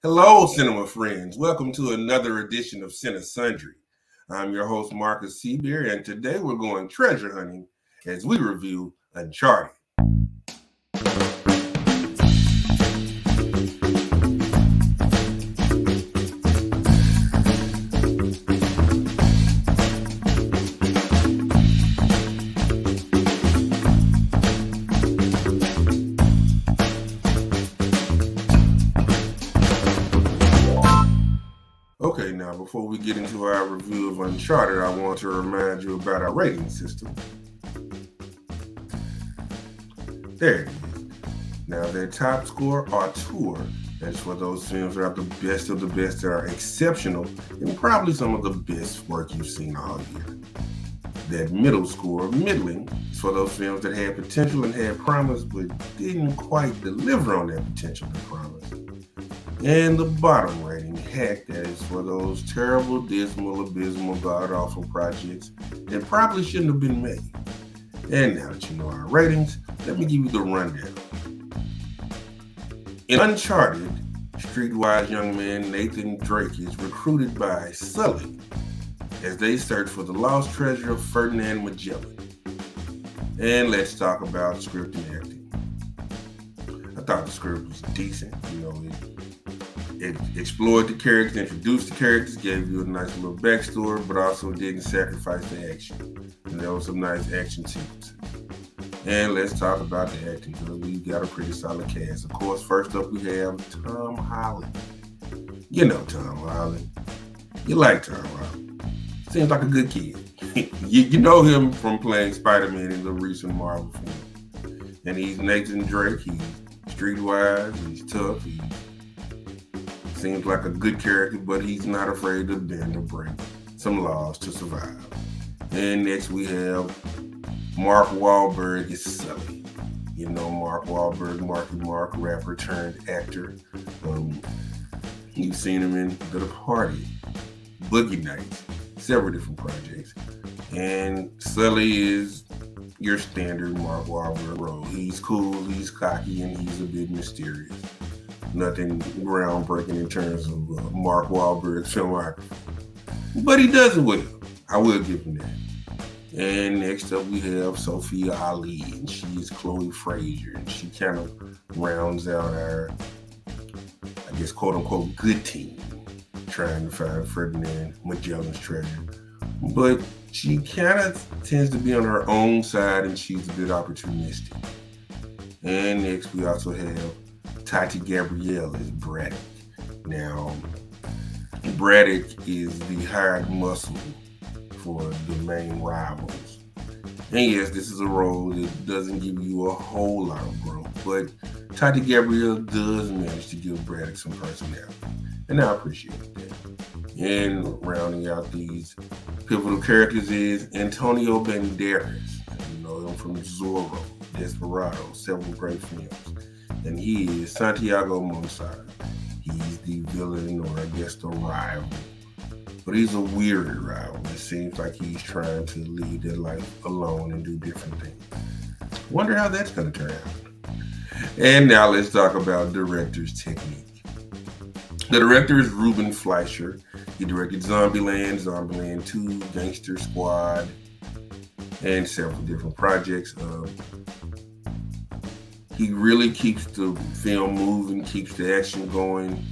Hello, cinema friends. Welcome to another edition of Cinesundry. I'm your host, Markus Seaberry, and today we're going treasure hunting as we review Uncharted. Okay, now before we get into our review of Uncharted, I want to remind you about our rating system. There it is. Now, their top score, auteur, that's for those films that are the best of the best, that are exceptional, and probably some of the best work you've seen all year. That middle score, middling, is for those films that had potential and had promise, but didn't quite deliver on that potential and promise. And the bottom rating, hack, that is for those terrible, dismal, abysmal, god-awful projects that probably shouldn't have been made. And now that you know our ratings, let me give you the rundown. In Uncharted, streetwise young man Nathan Drake is recruited by Sully as they search for the lost treasure of Ferdinand Magellan. And let's talk about script and acting. I thought the script was decent. It explored the characters, introduced the characters, gave you a nice little backstory, but also didn't sacrifice the action. And there was some nice action sequences. And let's talk about the acting, because we've got a pretty solid cast. Of course, first up we have Tom Holland. You know Tom Holland. You like Tom Holland. Seems like a good kid. you know him from playing Spider-Man in the recent Marvel film. And he's Nathan Drake. He's streetwise, he's tough, he seems like a good character, but he's not afraid to bend or break some laws to survive. And next we have Mark Wahlberg as Sully. You know Mark Wahlberg, Marky Mark, rapper turned actor. You've seen him in The Party, Boogie Nights, several different projects. And Sully is your standard Mark Wahlberg role. He's cool, he's cocky, and he's a bit mysterious. Nothing groundbreaking in terms of Mark Wahlberg's filmography. But he does it well. I will give him that. And next up we have Sophie Ali, and she is Chloe Frazier, and she kind of rounds out our, I guess, quote-unquote good team, trying to find Ferdinand Magellan's treasure. But she kind of tends to be on her own side, and she's a bit opportunistic. And next we also have Tati Gabrielle as Braddock. Now, Braddock is the hired muscle for the main rivals. And yes, this is a role that doesn't give you a whole lot of growth, but Tati Gabrielle does manage to give Braddock some personality, and I appreciate that. And rounding out these pivotal characters is Antonio Banderas. You know him from Zorro, Desperado, several great films. And he is Santiago Monsar. He's the villain, or I guess the rival. But he's a weird rival. It seems like he's trying to lead their life alone and do different things. Wonder how that's going to turn out. And now let's talk about director's technique. The director is Ruben Fleischer. He directed Zombieland, Zombieland 2, Gangster Squad, and several different projects. He really keeps the film moving, keeps the action going,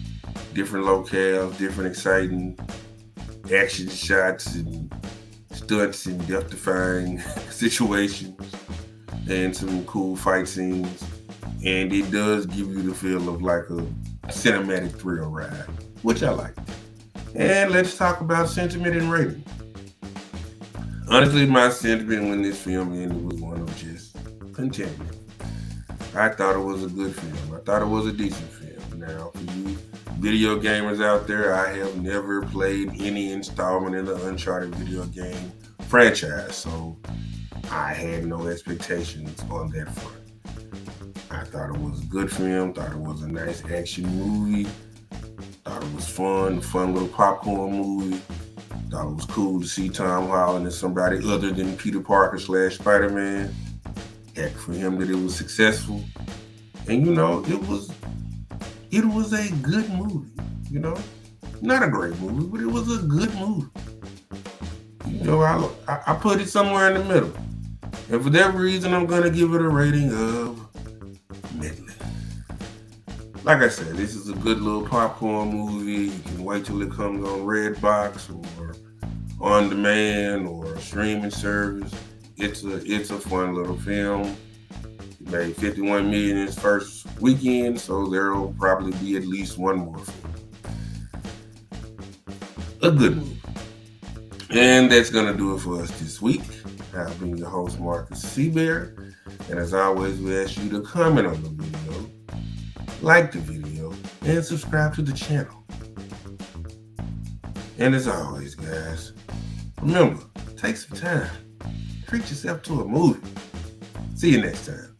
different locales, different exciting action shots and stunts and death-defying situations, and some cool fight scenes. And it does give you the feel of like a cinematic thrill ride, which I like. And let's talk about sentiment and rating. Honestly, my sentiment when this film ended was one of just contentment. I thought it was a good film. I thought it was a decent film. Now, for you video gamers out there, I have never played any installment in the Uncharted video game franchise, so I had no expectations on that front. I thought it was a good film, thought it was a nice action movie, thought it was fun, a fun little popcorn movie. Thought it was cool to see Tom Holland as somebody other than Peter Parker / Spider-Man. Heck, for him that it was successful. And it was it was a good movie, you know? Not a great movie, but it was a good movie. You know, I put it somewhere in the middle. And for that reason, I'm going to give it a rating of middling. Like I said, this is a good little popcorn movie. You can wait till it comes on Redbox or on demand or a streaming service. It's a fun little film. It made $51 million in its first weekend, so there'll probably be at least one more film. A good movie. And that's going to do it for us this week. I've been your host, Markus Seaberry. And as always, we ask you to comment on the video, like the video, and subscribe to the channel. And as always, guys, remember, take some time. Treat yourself to a movie. See you next time.